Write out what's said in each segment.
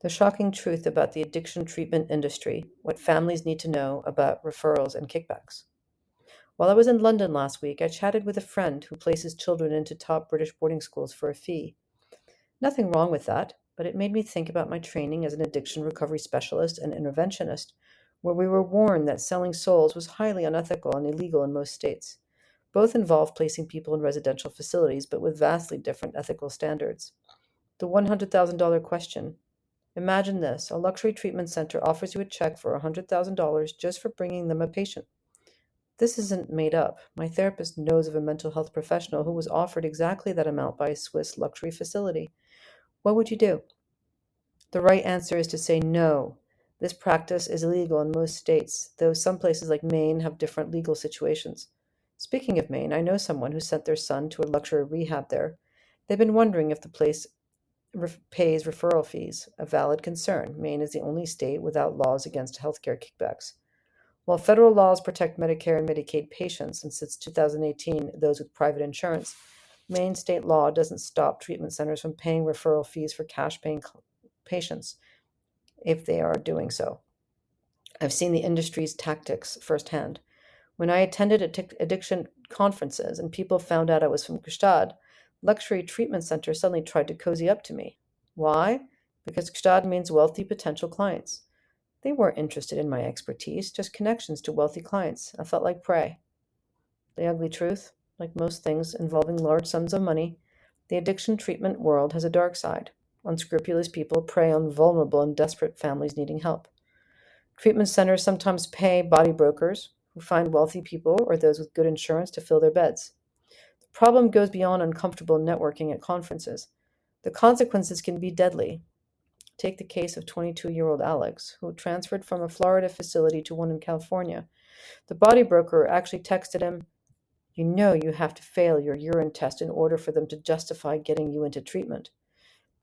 The shocking truth about the addiction treatment industry, what families need to know about referrals and kickbacks. While I was in London last week, I chatted with a friend who places children into top British boarding schools for a fee. Nothing wrong with that, but it made me think about my training as an addiction recovery specialist and interventionist, where we were warned that selling souls was highly unethical and illegal in most states. Both involve placing people in residential facilities, but with vastly different ethical standards. The $100,000 question. Imagine this: a luxury treatment center offers you a check for $100,000 just for bringing them a patient. This isn't made up. My therapist knows of a mental health professional who was offered exactly that amount by a Swiss luxury facility. What would you do? The right answer is to say no. This practice is illegal in most states, though some places like Maine have different legal situations. Speaking of Maine, I know someone who sent their son to a luxury rehab there. They've been wondering if the place pays referral fees, a valid concern. Maine is the only state without laws against healthcare kickbacks. While federal laws protect Medicare and Medicaid patients, and since 2018, those with private insurance, Maine state law doesn't stop treatment centers from paying referral fees for cash paying patients if they are doing so. I've seen the industry's tactics firsthand. When I attended addiction conferences and people found out I was from Gstaad, luxury treatment centers suddenly tried to cozy up to me. Why? Because Gstaad means wealthy potential clients. They weren't interested in my expertise, just connections to wealthy clients. I felt like prey. The ugly truth, like most things involving large sums of money, the addiction treatment world has a dark side. Unscrupulous people prey on vulnerable and desperate families needing help. Treatment centers sometimes pay body brokers who find wealthy people or those with good insurance to fill their beds. The problem goes beyond uncomfortable networking at conferences. The consequences can be deadly. Take the case of 22-year-old Alex, who transferred from a Florida facility to one in California. The body broker actually texted him, "You know you have to fail your urine test in order for them to justify getting you into treatment."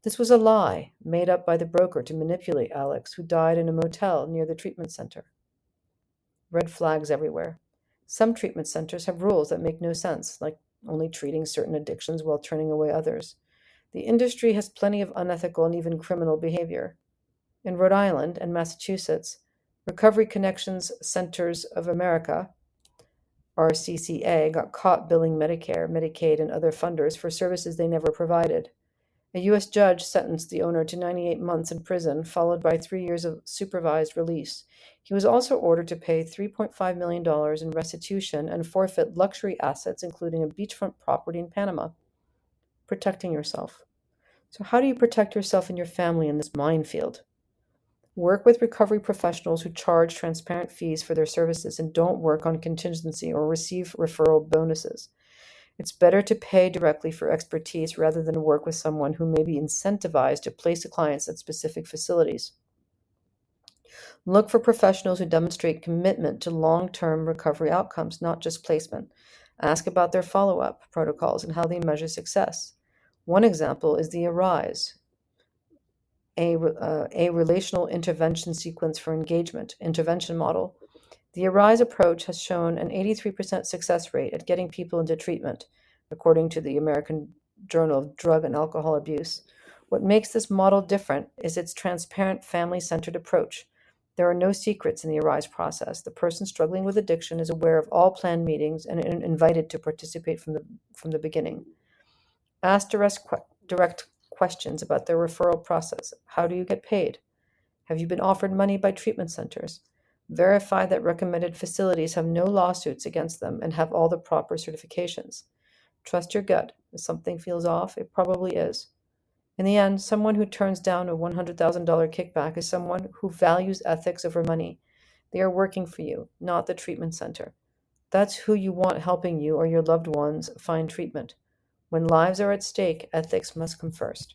This was a lie made up by the broker to manipulate Alex, who died in a motel near the treatment center. Red flags everywhere. Some treatment centers have rules that make no sense, like only treating certain addictions while turning away others. The industry has plenty of unethical and even criminal behavior. In Rhode Island and Massachusetts, Recovery Connections Centers of America, RCCA, got caught billing Medicare, Medicaid, and other funders for services they never provided. A U.S. judge sentenced the owner to 98 months in prison, followed by 3 years of supervised release. He was also ordered to pay $3.5 million in restitution and forfeit luxury assets, including a beachfront property in Panama. Protecting yourself. So, how do you protect yourself and your family in this minefield? Work with recovery professionals who charge transparent fees for their services and don't work on contingency or receive referral bonuses. It's better to pay directly for expertise rather than work with someone who may be incentivized to place clients at specific facilities. Look for professionals who demonstrate commitment to long term recovery outcomes, not just placement. Ask about their follow up protocols and how they measure success. One example is the ARISE, a relational intervention sequence for engagement intervention model. The ARISE approach has shown an 83% success rate at getting people into treatment, according to the American Journal of Drug and Alcohol Abuse. What makes this model different is its transparent, family centered approach. There are no secrets in the ARISE process. The person struggling with addiction is aware of all planned meetings and invited to participate from the beginning. Ask direct questions about their referral process. How do you get paid? Have you been offered money by treatment centers? Verify that recommended facilities have no lawsuits against them and have all the proper certifications. Trust your gut. If something feels off, it probably is. In the end, someone who turns down a $100,000 kickback is someone who values ethics over money. They are working for you, not the treatment center. That's who you want helping you or your loved ones find treatment. When lives are at stake, ethics must come first.